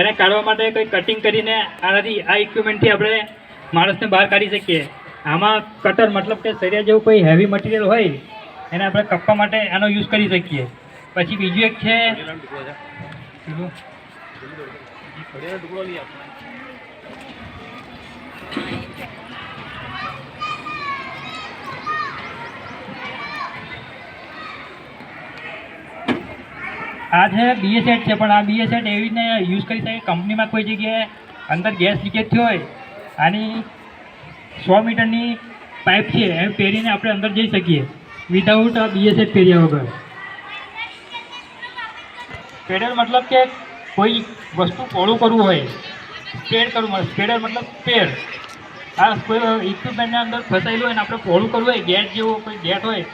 એને કાઢવા માટે કંઈ કટિંગ કરીને આનાથી આ ઇક્વિપમેન્ટથી આપણે માણસને બહાર કાઢી શકીએ. આમાં કટર મતલબ કે સરિયા જેવું કોઈ હેવી મટીરિયલ હોય એને આપણે કપવા માટે આનો યુઝ કરી શકીએ. પછી બીજું એક છે આ છે BA સેટ છે, પણ આ BA સેટ એવી રીતે યુઝ કરી શકે કંપનીમાં કોઈ જગ્યાએ અંદર ગેસ લીકેજ થયો હોય, આની 100 મીટરની પાઇપ છે એ પહેરીને આપણે અંદર જઈ શકીએ વિધાઉટ આ BA સેટ પહેર્યા વગર. સ્પેડર મતલબ કે કોઈ વસ્તુ પોળું કરવું હોય, સ્પેડ કરવું હોય, સ્પેડર મતલબ સ્પેડ. આ કોઈ ઇક્વિપમેન્ટના અંદર ફસાયેલું હોય ને આપણે પોળું કરવું હોય, ગેટ જેવો કોઈ ગેટ હોય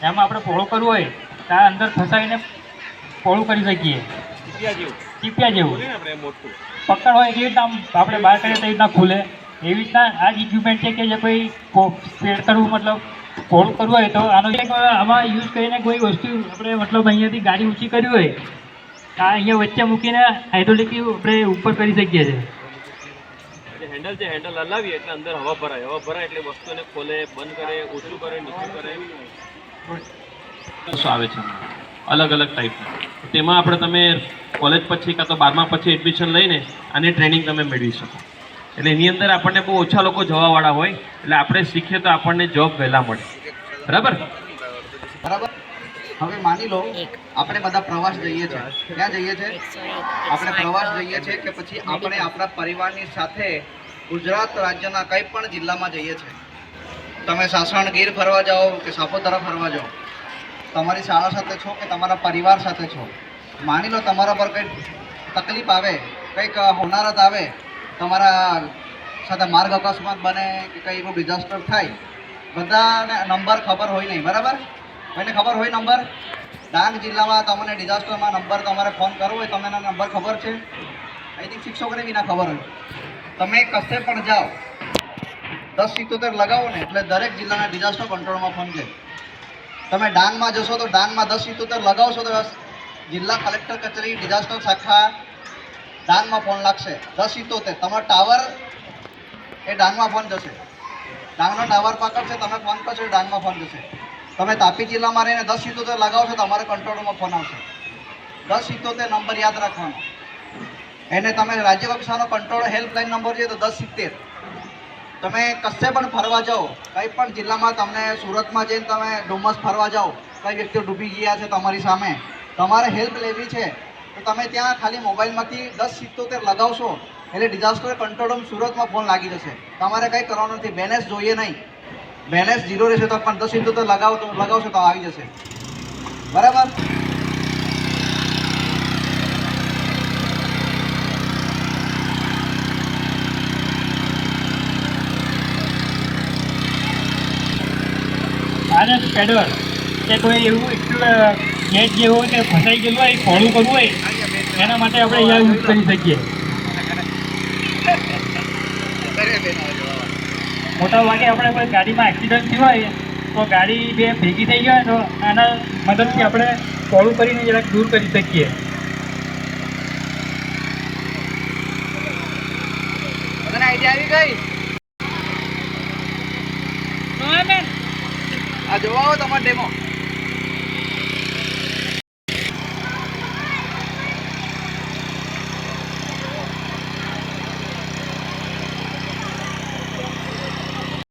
એમાં આપણે પોળું કરવું હોય તો આ અંદર ફસાઈને પોળું કરી શકીએ. ચીપિયા જેવું પકડ હોય એવી રીતના આપણે બહાર કરીએ તો એવી રીતના ખુલે. એવી રીતના આ જ ઇક્વિપમેન્ટ છે કે જે કોઈ સ્પેડ કરવું મતલબ પોળું કરવું હોય તો આનો આમાં યુઝ કરીને કોઈ વસ્તુ આપણે મતલબ અહીંયાથી ગાડી ઊંચી કરવી હોય આ અહીંયા વચ્ચે મૂકીને હાઇડ્રોલિક આપણે ઉપર કરી શકીએ છીએ. હેન્ડલ છે, હેન્ડલ હલાવીએ એટલે અંદર હવા ભરાય એટલે વસ્તુને ખોલે, બંધ કરે, ઊંચું કરે, નીચું કરે. આવે છે અલગ અલગ ટાઈપના. તેમાં આપણે તમે કોલેજ પછી કાં તો 12મા પછી એડમિશન લઈને આની ટ્રેનિંગ તમે મેળવી શકો. એટલે એની અંદર આપણને બહુ ઓછા લોકો જવાવાળા હોય, એટલે આપણે શીખીએ તો આપણને જોબ વહેલા મળે. બરાબર. હવે માની લો આપણે બધા પ્રવાસ જઈએ છીએ. ક્યાં જઈએ છીએ? આપણે પ્રવાસ જઈએ છીએ કે પછી આપણે આપણા પરિવારની સાથે ગુજરાત રાજ્યના કંઈ પણ જિલ્લામાં જઈએ છીએ. તમે સાસણ ગીર ફરવા જાઓ કે સાપુતારા ફરવા જાઓ, તમારી શાળા સાથે છો કે તમારા પરિવાર સાથે છો. માની લો તમારા પર કંઈક તકલીફ આવે, કંઈક હોનારત આવે, તમારા સાથે માર્ગ અકસ્માત બને કે કંઈ એવું ડિઝાસ્ટર થાય, બધાને નંબર ખબર હોય નહીં. બરાબર? કોઈને ખબર હોય નંબર? ડાંગ જિલ્લામાં તમને ડિઝાસ્ટરમાં નંબર તમારે ફોન કરવો હોય, તમને નંબર ખબર છે? અહીંથી શિક્ષકોને બી ના ખબર હોય. તમે કશે પણ જાઓ 1077 લગાવો ને એટલે દરેક જિલ્લાના ડિઝાસ્ટર કંટ્રોલમાં ફોન છે. તમે ડાંગમાં જશો તો ડાંગમાં 1077 લગાવશો તો જિલ્લા કલેક્ટર કચેરી ડિઝાસ્ટર શાખા ડાંગમાં ફોન લાગશે. 1077 તમારો ટાવર એ ડાંગમાં ફોન જશે. ડાંગનો ટાવર પકડશે, તમે ફોન કરશો ડાંગમાં ફોન જશે. તમે તાપી જિલ્લામાં રહીને 1077 લગાવશો તો અમારે કંટ્રોલમાં ફોન આવશે. 1077 નંબર યાદ રાખવાનો. એને તમે રાજ્ય કક્ષાનો કંટ્રોલ હેલ્પલાઇન નંબર છે તો 1070. તમે કશે પણ ફરવા જાઓ, કંઈ પણ જિલ્લામાં, તમને સુરતમાં જઈને તમે ડુમસ ફરવા જાઓ, કઈ વ્યક્તિઓ ડૂબી ગયા છે તમારી સામે, તમારે હેલ્પ લેવી છે તો તમે ત્યાં ખાલી મોબાઈલમાંથી 1077 લગાવશો એટલે ડિઝાસ્ટર કંટ્રોલ રૂમ સુરતમાં ફોન લાગી જશે. તમારે કંઈ કરવાનું નથી, બેલેન્સ જોઈએ નહીં. બેલેન્સ 0 રહેશે તો પણ 1077 લગાવશો તો આવી જશે. બરાબર? આને સ્પેડર કે કોઈ એવું ગેટ જેવું હોય કે ફસાઈ ગયેલું હોય, પોળું કરવું હોય એના માટે આપણે અહીંયા યુઝ કરી શકીએ. મોટા ભાગે આપણે કોઈ ગાડીમાં એક્સિડન્ટ થયું હોય તો ગાડી બે ભેગી થઈ ગઈ હોય તો આના મદદથી આપણે પોળું કરીને જરાક દૂર કરી શકીએ. આઈડિયા આવી ગઈ? આ જોવા આવો તમારો ડેમો.